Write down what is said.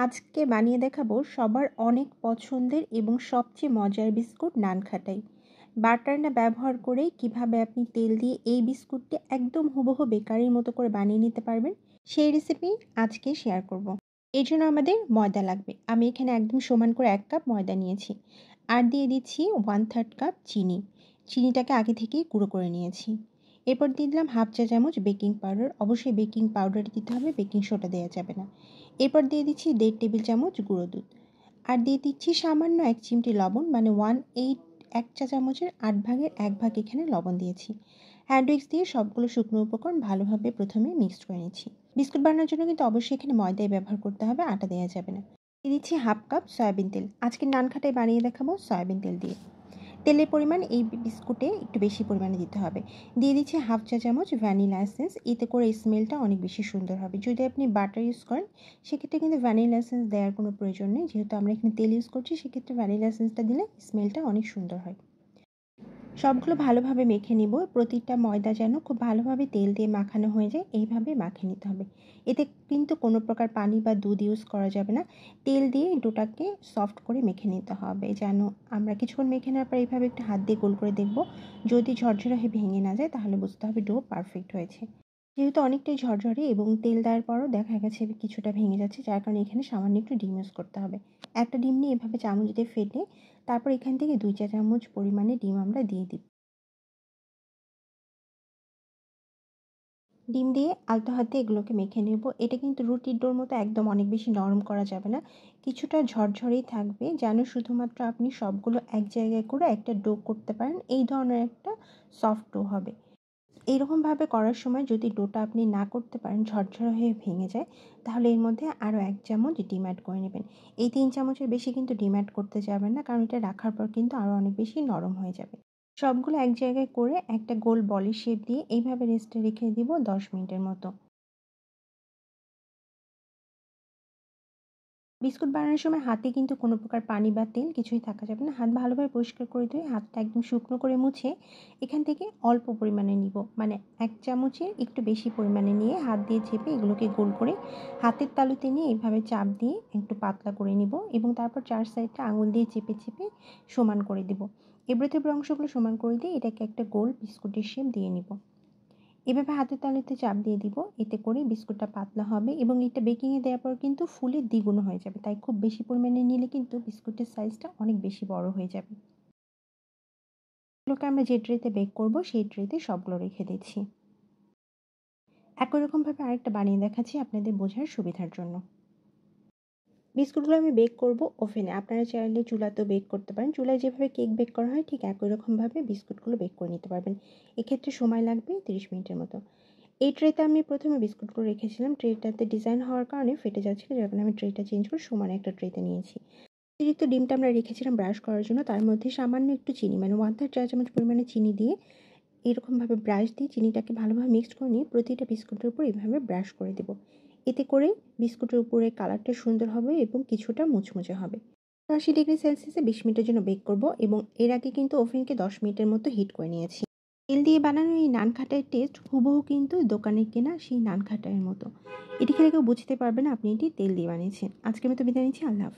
আজকে বানিয়ে দেখাবো সবার অনেক পছন্দের এবং সবচেয়ে মজার বিস্কুট নানখাটাই। বাটার না ব্যবহার করেই কিভাবে আপনি তেল দিয়ে এই বিস্কুটটি একদম হুবহু বেকারির মতো করে বানিয়ে নিতে পারবেন, সেই রেসিপি আজকে শেয়ার করব। এই জন্য আমাদের ময়দা লাগবে। আমি এখানে একদম সমান করে 1 কাপ ময়দা নিয়েছি। আর দিয়ে দিচ্ছি 1/3 কাপ চিনি। চিনিটাকে আগে থেকেই গুঁড়ো করে নিয়েছি। এরপর দিয়ে দিলাম হাফ চা চামচ বেকিং পাউডার। অবশ্যই বেকিং পাউডার দিতে হবে, বেকিং সোডা দেওয়া যাবে না। এরপর দিয়ে দিচ্ছি 1.5 টেবিল চামচ গুঁড়ো দুধ। আর দিয়ে দিচ্ছি সামান্য 1 চিমটি লবণ, মানে 1 চা চামচের 8 ভাগের 1 ভাগ এখানে লবণ দিয়েছি। হ্যান্ড উইক্স দিয়ে সবগুলো শুকনো উপকরণ ভালোভাবে প্রথমে মিক্সড করে নিচ্ছি। বিস্কুট বানানোর জন্য কিন্তু অবশ্যই এখানে ময়দাই ব্যবহার করতে হবে, আটা দেওয়া যাবে না। দিয়ে দিচ্ছি হাফ কাপ সয়াবিন তেল। আজকে নানখাটাই বানিয়ে দেখাবো সয়াবিন তেল দিয়ে। তেলের পরিমাণ এই বিস্কুটে একটু বেশি পরিমাণে দিতে হবে। দিয়ে দিচ্ছি হাফ চা চামচ ভ্যানিলা এসেন্স। এতে করে স্মেলটা অনেক বেশি সুন্দর হবে। যদি আপনি বাটার ইউজ করেন সেক্ষেত্রে কিন্তু ভ্যানিলা এসেন্স দেওয়ার কোনো প্রয়োজন নেই। যেহেতু আমরা এখানে তেল ইউজ করছি সেক্ষেত্রে ভ্যানিলা এসেন্সটা দিলে স্মেলটা অনেক সুন্দর হয়। সবগুলো ভালোভাবে মেখে নিব। প্রতিটা ময়দা যেন খুব ভালোভাবে তেল দিয়ে মাখানো হয়ে যায়, এইভাবে মাখিয়ে নিতে হবে। এতে কিন্তু কোনো প্রকার পানি বা দুধ ইউজ করা যাবে না। তেল দিয়ে ডোটাকে সফট করে মেখে নিতে হবে। যেন আমরা কিছুক্ষণ মেখে নেওয়ার পর এইভাবে একটু হাত দিয়ে গোল করে দেখব। যদি ঝরঝরে হয়ে ভেঙে না যায় তাহলে বুঝতে হবে ডো পারফেক্ট হয়েছে। যেহেতু অনেকটাই ঝরঝরে এবং তেল দেওয়ার পরও দেখা গেছে কিছুটা ভেঙে যাচ্ছে, যার কারণে এখানে সামান্য একটু ডিম ইউজ করতে হবে। একটা ডিম নিয়ে এভাবে চামচ দিয়ে ফেটে তারপর এখান থেকে 2 চা চামচ পরিমাণে ডিম আমরা দিয়ে দিব। ডিম দিয়ে আলতো হাতে এগুলোকে মেখে নেব। এটা কিন্তু রুটির ডোর মতো একদম অনেক বেশি নরম করা যাবে না। কিছুটা ঝরঝরেই থাকবে, যেন শুধুমাত্র আপনি সবগুলো এক জায়গায় করে একটা ডো করতে পারেন। এই ধরনের একটা সফট ডো হবে। এইরকমভাবে করার সময় যদি ডোটা আপনি না করতে পারেন, ঝরঝরে হয়ে ভেঙে যায়, তাহলে এর মধ্যে আরও 1 চামচ ডিম অ্যাড করে নেবেন। এই 3 চামচের বেশি কিন্তু ডিম অ্যাড করতে যাবেন না, কারণ এটা রাখার পর কিন্তু আরও অনেক বেশি নরম হয়ে যাবে। সবগুলো এক জায়গায় করে একটা গোল বলের শেপ দিয়ে এইভাবে রেস্টে রেখে দিব 10 মিনিটের মতো। বিস্কুট বানানোর সময় হাতে কিন্তু কোনো প্রকার পানি বা তেল কিছুই থাকা যাবে না। হাত ভালোভাবে পরিষ্কার করে ধুয়ে হাতটা একদম শুকনো করে মুছে এখান থেকে অল্প পরিমাণে নিব, মানে 1 চামচের একটু বেশি পরিমাণে নিয়ে হাত দিয়ে চেপে এগুলোকে গোল করে হাতের তালুতে নিয়ে এইভাবে চাপ দিয়ে একটু পাতলা করে নিব এবং তারপর 4 সাইডটা আঙুল দিয়ে চেপে চেপে সমান করে দিব। এবড়ো থেবড়ো অংশগুলো সমান করে দিয়ে এটাকে একটা গোল বিস্কুটের শেপ দিয়ে নিব। এভাবে হাতের তালুতে চাপ দিয়ে দিব। এতে করে বিস্কুটটা পাতলা হবে এবং এটা বেকিংয়ে দেওয়ার পর কিন্তু ফুলে দ্বিগুণ হয়ে যাবে। তাই খুব বেশি পরিমাণে নিলে কিন্তু বিস্কুটের সাইজটা অনেক বেশি বড় হয়ে যাবে। এগুলোকে আমরা যে ট্রেতে বেক করব সেই ট্রেতে সবগুলো রেখে দিচ্ছি। একই রকমভাবে আরেকটা বানিয়ে দেখাচ্ছি আপনাদের বোঝার সুবিধার জন্য। বিস্কুটগুলো আমি বেক করব ওভেনে। আপনারা চাইলে চুলাতেও বেক করতে পারেন। চুলায় যেভাবে কেক বেক করা হয় ঠিক একই রকমভাবে বিস্কুটগুলো বেক করে নিতে পারবেন। এক্ষেত্রে সময় লাগবে 30 মিনিটের মতো। এই ট্রেতে আমি প্রথমে বিস্কুটগুলো রেখেছিলাম। ট্রেটাতে ডিজাইন হওয়ার কারণে ফেটে যাচ্ছিল, যার কারণে আমি ট্রেটা চেঞ্জ করে সমান একটা ট্রেতে নিয়েছি। অতিরিক্ত ডিমটা আমরা রেখেছিলাম ব্রাশ করার জন্য, তার মধ্যে সামান্য একটু চিনি, মানে 1/3 চা চামচ পরিমাণে চিনি দিয়ে এরকমভাবে ব্রাশ দিয়ে চিনিটাকে ভালোভাবে মিক্সড করে নিয়ে প্রতিটা বিস্কুটের উপর এভাবে ব্রাশ করে দেব। এতে করে বিস্কুটের উপরে কালারটা সুন্দর হবে এবং কিছুটা মুচমুচে হবে। 180 ডিগ্রি সেলসিয়াসে 20 মিনিটের জন্য বেক করব এবং এর আগে কিন্তু ওভেনকে 10 মিনিটের মতো হিট করে নিয়েছি। তেল দিয়ে বানানো এই নানখাটাইয়ের টেস্ট হুবহু কিন্তু দোকানে কেনা সেই নানখাটাইয়ের মতো। এটি খেলে কেউ বুঝতে পারবে না আপনি এটি তেল দিয়ে বানিয়েছেন। আজকের মতো বিদায় নিচ্ছি। আল্লাহ হাফেজ।